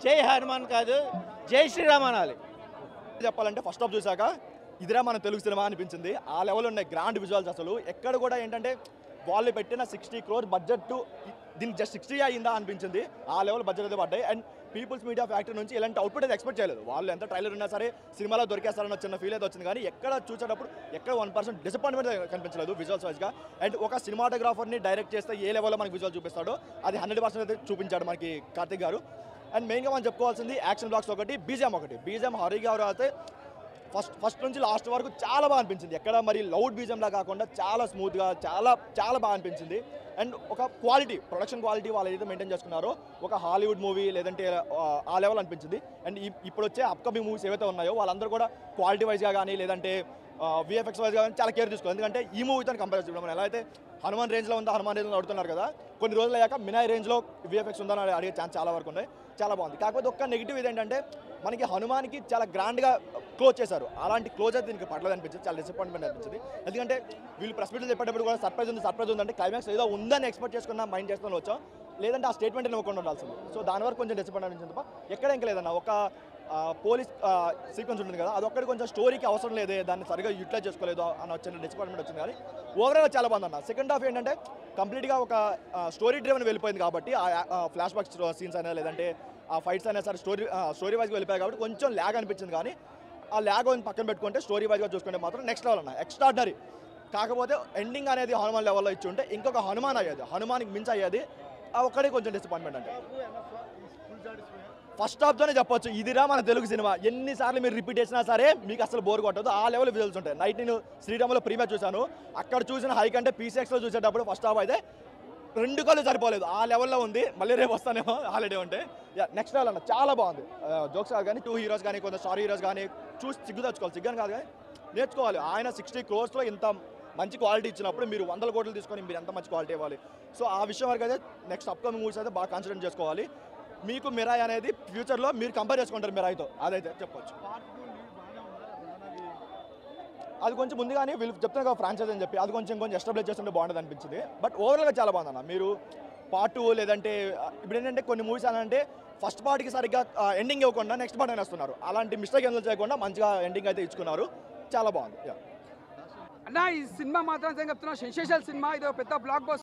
జై హనుమాన్ కాదు, జై శ్రీరామ్ అనాలి. చెప్పాలంటే ఫస్ట్ హాఫ్ చూసాక ఇదిరా మన తెలుగు సినిమా అనిపించింది. ఆ లెవెల్ ఉన్నాయి గ్రాండ్ విజువల్స్. అసలు ఎక్కడ కూడా ఏంటంటే వాళ్ళు పెట్టిన 60 crore బడ్జెట్ దీనికి జస్ట్ 60 అయిందా అనిపించింది. ఆ లెవెల్ బడ్జెట్ అయితే పడ్డాయి. అండ్ పీపుల్స్ మీడియా ఫ్యాక్టరీ నుంచి ఇలాంటి అవుట్పుట్ అయితే ఎక్స్పెక్ట్ చేయలేదు. వాళ్ళు ఎంత ట్రైలర్ ఉన్నా సరే సినిమాలో దొరికేస్తారన్న చిన్న ఫీల్ అయితే వచ్చింది. కానీ ఎక్కడ చూసేటప్పుడు ఎక్కడ 1% డిసప్పాయింట్మెంట్ కనిపించలేదు విజువల్స్ వైజ్గా. అండ్ ఒక సినిమాటోగ్రాఫర్ని డైరెక్ట్ చేస్తే ఏ లెవెల్లో మనకి విజువల్ చూపిస్తాడో అది 100% అయితే చూపించాడు మనకి కార్తిక్ గారు. అండ్ మెయిన్గా మనం చెప్పుకోవాల్సింది యాక్షన్ బ్లాక్స్ ఒకటి, బీజిఎం హరి గారు అయితే ఫస్ట్ నుంచి లాస్ట్ వరకు చాలా బాగా అనిపించింది. ఎక్కడ మరి లౌడ్ బీజిఎంలా కాకుండా చాలా స్మూత్గా చాలా బాగా అనిపించింది. అండ్ ఒక ప్రొడక్షన్ క్వాలిటీ వాళ్ళు ఏదైతే మెయింటైన్ చేసుకున్నారో ఒక హాలీవుడ్ మూవీ లేదంటే ఆ లెవెల్ అనిపించింది. అండ్ ఇప్పుడు వచ్చే అప్కమింగ్ మూవీస్ ఏవైతే ఉన్నాయో వాళ్ళందరూ కూడా క్వాలిటీ వైజ్గా కానీ లేదంటే విఎఫ్ఎక్స్ వైజ్గా కానీ చాలా కేర్ తీసుకోవాలి. ఎందుకంటే ఈ మూవీతో కంపేర్ చేయడం మనం ఎలా అయితే హనుమాన్ రేంజ్లో ఉందా, హనుమాన్ రేంజ్లో అడుగుతున్నారు కదా, కొన్ని రోజులు అయ్యాక మినాయ్ రేంజ్లో విఎఫ్ఎక్స్ ఉందని అడిగే ఛాన్స్ చాలా వరకు ఉన్నాయి. చాలా బాగుంది. కాకపోతే ఒక్క నెగిటివ్ ఏంటంటే మనకి హనుమాన్కి చాలా గ్రాండ్గా క్లోజ్ చేశారు. అలాంటి క్లోజ్ అయితే దీనికి పట్లేదు అనిపించింది. చాలా డిసప్పాయింట్మెంట్ అనిపించింది. ఎందుకంటే వీళ్ళు ప్రెస్ మీట్లో చెప్పేటప్పుడు కూడా సర్ప్రైజ్ ఉందంటే క్లైమాక్స్ ఏదో ఉందని ఎక్స్పెక్ట్ చేసుకున్న మైండ్ చేసుకొని వచ్చాం. లేదంటే ఆ స్టేట్మెంట్ ఇవ్వకుండా ఉండాల్సింది. సో దాని వరకు కొంచెం డిసప్పాయింట్ అనిపించింది తప్ప ఎక్కడ ఇంకా లేదన్న. ఒక పోలీస్ సీక్వెన్స్ ఉంటుంది కదా, అదొక్కటి కొంచెం స్టోరీకి అవసరం లేదే, దాన్ని సరిగా యూటిలైజ్ చేసుకోలేదు అన్న చిన్న డిసప్పాయింట్మెంట్ వచ్చింది. కానీ ఓవరాల్గా చాలా బాగుందన్న. సెకండ్ హాఫ్ ఏంటంటే కంప్లీట్గా ఒక స్టోరీ డ్రివెన్ వెళ్ళిపోయింది కాబట్టి ఆ ఫ్లాష్ బ్యాక్ సీన్స్ అయినా లేదంటే ఆ ఫైట్స్ అయినా సరే స్టోరీ వైజ్గా వెళ్ళిపోయాయి కాబట్టి కొంచెం ల్యాగ్ అనిపించింది. కానీ ఆ ల్యాగ్ పక్కన పెట్టుకుంటే స్టోరీ వైజ్గా చూసుకుంటే మాత్రం నెక్స్ట్ లెవెల్ అన్న, ఎక్స్ట్రాడినరీ. కాకపోతే ఎండింగ్ అనేది హనుమాన్ లెవెల్లో ఇచ్చి ఉంటే ఇంకొక హనుమాన్ అయ్యేది, హనుమాన్కి మించి అయ్యేది. ఆ ఒక్కడే కొంచెం డిసప్పాయింట్మెంట్ అంటే ఫస్ట్ హాఫ్తోనే చెప్పొచ్చు ఇదిరా మన తెలుగు సినిమా. ఎన్నిసార్లు మీరు రిపీట్ చేసినా సరే మీకు అసలు బోర్ కొట్టదు. ఆ లెవెల్ విజువల్స్ ఉంటాయి. నైట్ నేను శ్రీరామ్లో ప్రీమియర్ చూశాను. అక్కడ చూసిన హై కంటే పీసీఎక్స్లో చూసేటప్పుడు ఫస్ట్ హాఫ్ అయితే 2 కళ్ళు సరిపోలేదు. ఆ లెవెల్లో ఉంది. మళ్ళీ రేపు వస్తానేమో హాలిడే ఉంటే. నెక్స్ట్ లెవెల్ అన్న చాలా బాగుంది. జోక్స్ కానీ 2 హీరోస్ కానీ కొంత స్టార్ హీరోస్ కానీ చూసి సిగ్గు తెచ్చుకోవాలి. సిగ్గని కాదు కానీ నేర్చుకోవాలి. ఆయన 60 crores ఇంత మంచి క్వాలిటీ ఇచ్చినప్పుడు మీరు 100 కోట్లు తీసుకొని మీరు ఎంత మంచి క్వాలిటీ ఇవ్వాలి. సో ఆ విషయం వరకు అయితే నెక్స్ట్ అప్కమింగ్ మూవీస్ అయితే బాగా కాన్సన్ట్రేట్ చేసుకోవాలి. మీకు మిరాయ్ అనేది ఫ్యూచర్లో మీరు కంపేర్ చేసుకుంటారు మిరాయ్తో, అదైతే చెప్పొచ్చు. అది కొంచెం ముందుగానే వీళ్ళు చెప్తున్నారు కదా ఫ్రాంచైజ్ అని చెప్పి, అది కొంచెం ఎస్టాబ్లిష్ చేస్తుంటే బాగుంటుంది అనిపించింది. బట్ ఓవరాల్గా చాలా బాగుందన్న. మీరు పార్ట్ 2 లేదంటే ఇప్పుడు ఏంటంటే కొన్ని మూవీస్ అంటే ఫస్ట్ పార్ట్కి సరిగ్గా ఎండింగ్ ఇవ్వకుండా నెక్స్ట్ పార్ట్ అయినా వస్తున్నారు. అలాంటి మిస్టేక్ ఎందుకు చేయకుండా మంచిగా ఎండింగ్ అయితే ఇచ్చుకున్నారు. చాలా బాగుంది. అన్న ఈ సినిమా మాత్రం చెప్తున్నా సెన్సేషనల్ సినిమా. ఇది పెద్ద బ్లాక్ బస్టర్.